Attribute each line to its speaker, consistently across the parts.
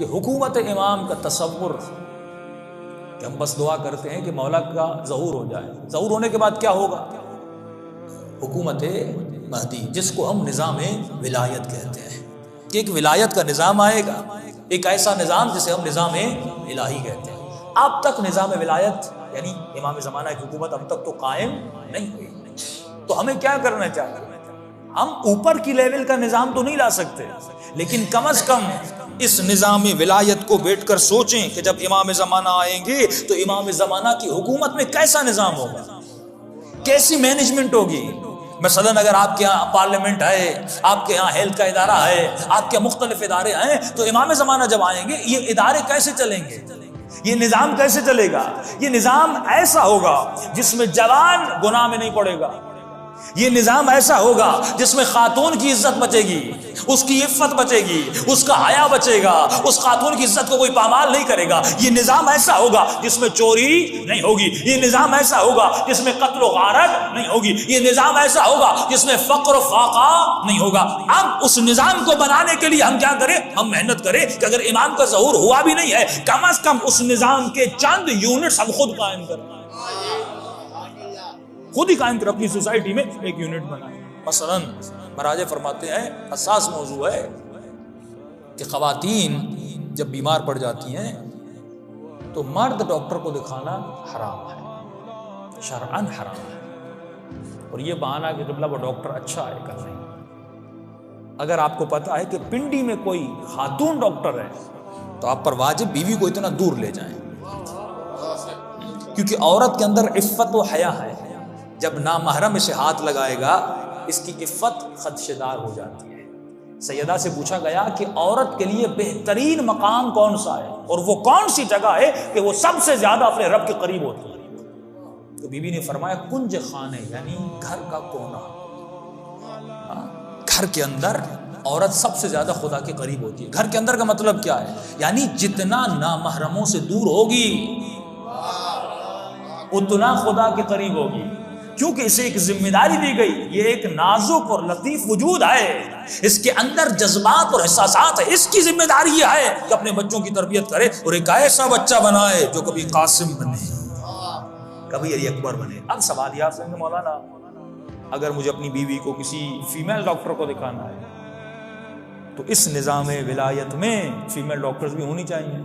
Speaker 1: کہ حکومت امام کا تصور کہ ہم بس دعا کرتے ہیں کہ مولا کا ظہور ہو جائے. ظہور ہونے کے بعد کیا ہوگا؟ حکومت مہدی، جس کو ہم نظام ولایت کہتے ہیں، کہ ایک ولایت کا نظام آئے گا، ایک ایسا نظام جسے ہم نظام الہی کہتے ہیں. اب تک نظام ولایت یعنی امام زمانہ کی حکومت اب تک تو قائم نہیں ہوئی. تو ہمیں کیا کرنا چاہیے؟ ہم اوپر کی لیول کا نظام تو نہیں لا سکتے، لیکن کم از کم اس نظام ولایت کو بیٹھ کر سوچیں کہ جب امام زمانہ آئیں گے تو امام زمانہ کی حکومت میں کیسا نظام ہوگا، کیسی مینجمنٹ ہوگی. مثلاً اگر آپ کے یہاں پارلیمنٹ ہے، آپ کے یہاں ہیلتھ کا ادارہ ہے، آپ کے مختلف ادارے ہیں، تو امام زمانہ جب آئیں گے یہ ادارے کیسے چلیں گے؟ یہ نظام کیسے چلے گا؟ یہ نظام ایسا ہوگا جس میں جوان گناہ میں نہیں پڑے گا. یہ نظام ایسا ہوگا جس میں خاتون کی عزت بچے گی، اس کی عفت بچے گی، اس کا حیا بچے گا، اس خاتون کی عزت کو کوئی پامال نہیں کرے گا. یہ نظام ایسا ہوگا جس میں چوری نہیں ہوگی. یہ نظام ایسا ہوگا جس میں قتل و غارت نہیں ہوگی. یہ نظام ایسا ہوگا جس میں فقر و فاقہ نہیں ہوگا. اب اس نظام کو بنانے کے لیے ہم کیا کریں؟ ہم محنت کریں کہ اگر امام کا ظہور ہوا بھی نہیں ہے، کم از کم اس نظام کے چند یونٹس ہم خود قائم کریں، خود ہی قائم کر اپنی سوسائٹی میں ایک یونٹ بنائیں. مثلا مراجع فرماتے ہیں حساس موضوع ہے کہ خواتین جب بیمار پڑ جاتی ہیں تو مرد ڈاکٹر کو دکھانا حرام ہے، شرعاً حرام ہے. اور یہ بہانہ کہ قبلہ وہ ڈاکٹر اچھا ہے کر رہے ہیں. اگر آپ کو پتا ہے کہ پنڈی میں کوئی خاتون ڈاکٹر ہے تو آپ پر واجب بیوی کو اتنا دور لے جائیں، کیونکہ عورت کے اندر عفت و حیا ہے. جب نامحرم اسے ہاتھ لگائے گا اس کی عفت خدشدار ہو جاتی ہے. سیدہ سے پوچھا گیا کہ عورت کے لیے بہترین مقام کون سا ہے اور وہ کون سی جگہ ہے کہ وہ سب سے زیادہ اپنے رب کے قریب ہوتی ہے؟ تو بی بی نے فرمایا کنج خانے، یعنی گھر کا کونا. گھر کے اندر عورت سب سے زیادہ خدا کے قریب ہوتی ہے. گھر کے اندر کا مطلب کیا ہے؟ یعنی جتنا نامحرموں سے دور ہوگی اتنا خدا کے قریب ہوگی، کیونکہ اسے ایک ذمہ داری دی گئی. یہ ایک نازک اور لطیف وجود ہے، اس کے اندر جذبات اور احساسات ہے. اس کی ذمہ داری یہ ہے کہ اپنے بچوں کی تربیت کرے اور ایک ایسا بچہ بنائے جو کبھی قاسم بنے، کبھی علی اکبر بنے. اب سوال یہ آتا ہے مولانا اگر مجھے اپنی بیوی کو کسی فیمیل ڈاکٹر کو دکھانا ہے تو اس نظام ولایت میں فیمیل ڈاکٹرز بھی ہونی چاہیے.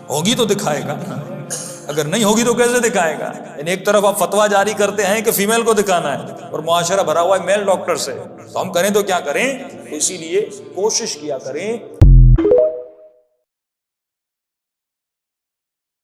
Speaker 1: ہوگی تو دکھائے گا، اگر نہیں ہوگی تو کیسے دکھائے گا؟ یعنی ایک طرف آپ فتویٰ جاری کرتے ہیں کہ فیمیل کو دکھانا ہے اور معاشرہ بھرا ہوا ہے میل ڈاکٹر سے، تو ہم کریں تو کیا کریں؟ تو اسی لیے کوشش کیا کریں